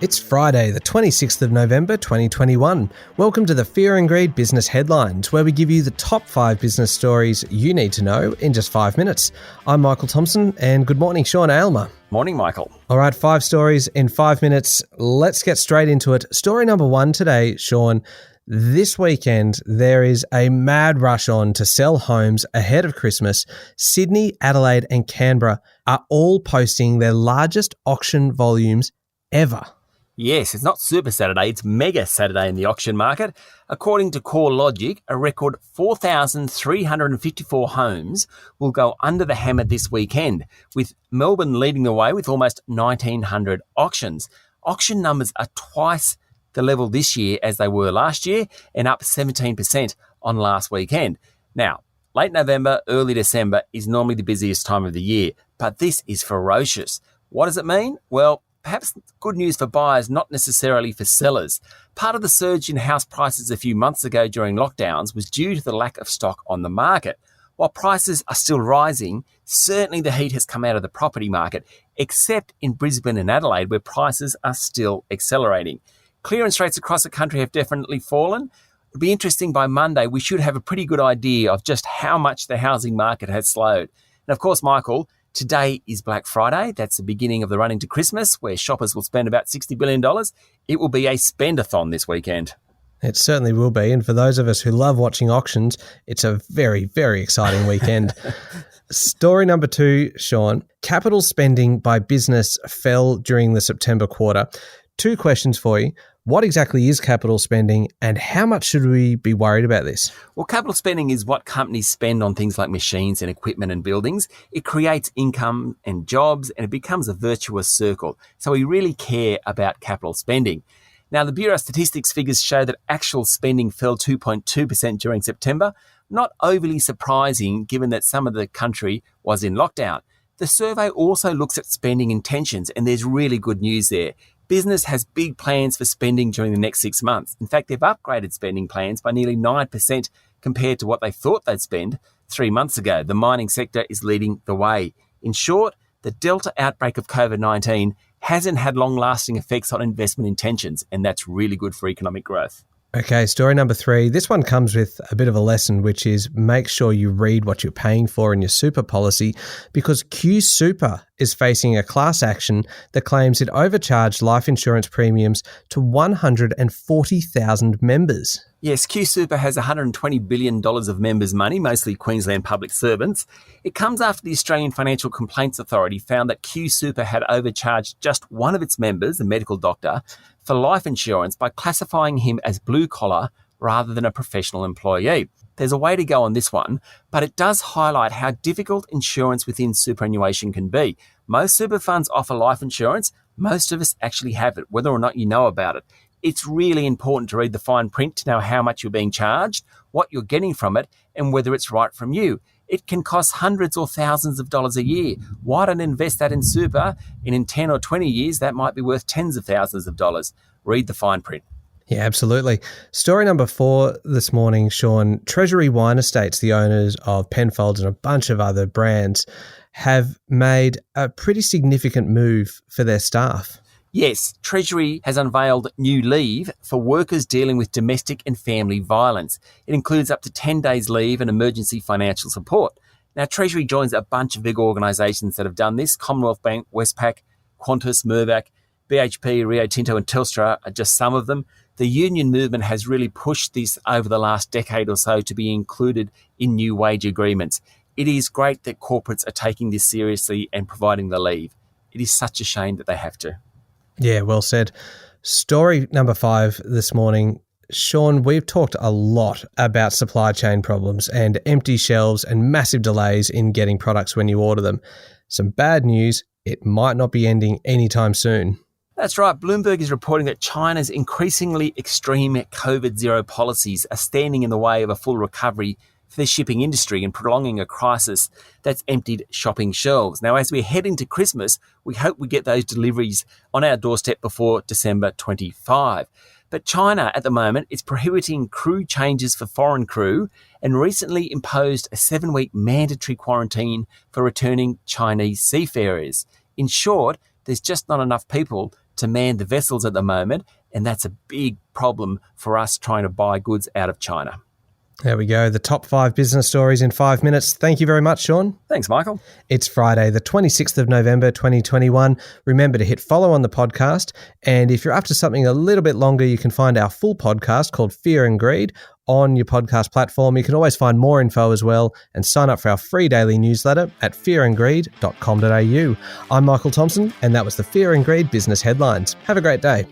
It's Friday, the 26th of November 2021. Welcome to the Fear and Greed Business Headlines, where we give you the top 5 business stories you need to know in just 5 minutes. I'm Michael Thompson, and good morning, Sean Aylmer. Morning, Michael. All right, 5 stories in 5 minutes. Let's get straight into it. Story number 1 today, Sean. This weekend, there is a mad rush on to sell homes ahead of Christmas. Sydney, Adelaide, and Canberra are all posting their largest auction volumes ever. Yes, it's not Super Saturday, it's Mega Saturday in the auction market. According to CoreLogic, a record 4,354 homes will go under the hammer this weekend, with Melbourne leading the way with almost 1,900 auctions. Auction numbers are twice the level this year as they were last year and up 17% on last weekend. Now, late November, early December is normally the busiest time of the year, but this is ferocious. What does it mean? Well, perhaps good news for buyers, not necessarily for sellers. Part of the surge in house prices a few months ago during lockdowns was due to the lack of stock on the market. While prices are still rising, certainly the heat has come out of the property market, except in Brisbane and Adelaide, where prices are still accelerating. Clearance rates across the country have definitely fallen. It'll be interesting, by Monday, we should have a pretty good idea of just how much the housing market has slowed. And of course, Michael, today is Black Friday. That's the beginning of the run into Christmas, where shoppers will spend about $60 billion. It will be a spend-a-thon this weekend. It certainly will be. And for those of us who love watching auctions, it's a very, very exciting weekend. Story number 2, Sean. Capital spending by business fell during the September quarter. 2 questions for you. What exactly is capital spending, and how much should we be worried about this? Well, capital spending is what companies spend on things like machines and equipment and buildings. It creates income and jobs, and it becomes a virtuous circle. So we really care about capital spending. Now, the Bureau of Statistics figures show that actual spending fell 2.2% during September. Not overly surprising, given that some of the country was in lockdown. The survey also looks at spending intentions, and there's really good news there. Business has big plans for spending during the next 6 months. In fact, they've upgraded spending plans by nearly 9% compared to what they thought they'd spend 3 months ago. The mining sector is leading the way. In short, the Delta outbreak of COVID-19 hasn't had long-lasting effects on investment intentions, and that's really good for economic growth. Okay, story number 3. This one comes with a bit of a lesson, which is make sure you read what you're paying for in your super policy, because Q Super is facing a class action that claims it overcharged life insurance premiums to 140,000 members. Yes, Q Super has $120 billion of members' money, mostly Queensland public servants. It comes after the Australian Financial Complaints Authority found that Q Super had overcharged just one of its members, a medical doctor, for life insurance by classifying him as blue-collar rather than a professional employee. There's a way to go on this one, but it does highlight how difficult insurance within superannuation can be. Most super funds offer life insurance. Most of us actually have it, whether or not you know about it. It's really important to read the fine print to know how much you're being charged, what you're getting from it, and whether it's right from you. It can cost hundreds or thousands of dollars a year. Why don't invest that in super? And in 10 or 20 years, that might be worth tens of thousands of dollars. Read the fine print. Yeah, absolutely. Story number 4 this morning, Sean. Treasury Wine Estates, the owners of Penfolds and a bunch of other brands, have made a pretty significant move for their staff. Yes, Treasury has unveiled new leave for workers dealing with domestic and family violence. It includes up to 10 days leave and emergency financial support. Now, Treasury joins a bunch of big organisations that have done this. Commonwealth Bank, Westpac, Qantas, Mirvac, BHP, Rio Tinto and Telstra are just some of them. The union movement has really pushed this over the last decade or so to be included in new wage agreements. It is great that corporates are taking this seriously and providing the leave. It is such a shame that they have to. Yeah, well said. Story number 5 this morning. Sean, we've talked a lot about supply chain problems and empty shelves and massive delays in getting products when you order them. Some bad news, it might not be ending anytime soon. That's right. Bloomberg is reporting that China's increasingly extreme COVID-0 policies are standing in the way of a full recovery for the shipping industry and prolonging a crisis that's emptied shopping shelves. Now, as we head into Christmas, we hope we get those deliveries on our doorstep before December 25. But China, at the moment, is prohibiting crew changes for foreign crew and recently imposed a 7-week mandatory quarantine for returning Chinese seafarers. In short, there's just not enough people to man the vessels at the moment, and that's a big problem for us trying to buy goods out of China. There we go. The top 5 business stories in 5 minutes. Thank you very much, Sean. Thanks, Michael. It's Friday, the 26th of November, 2021. Remember to hit follow on the podcast. And if you're up to something a little bit longer, you can find our full podcast called Fear and Greed on your podcast platform. You can always find more info as well and sign up for our free daily newsletter at fearandgreed.com.au. I'm Michael Thompson, and that was the Fear and Greed Business Headlines. Have a great day.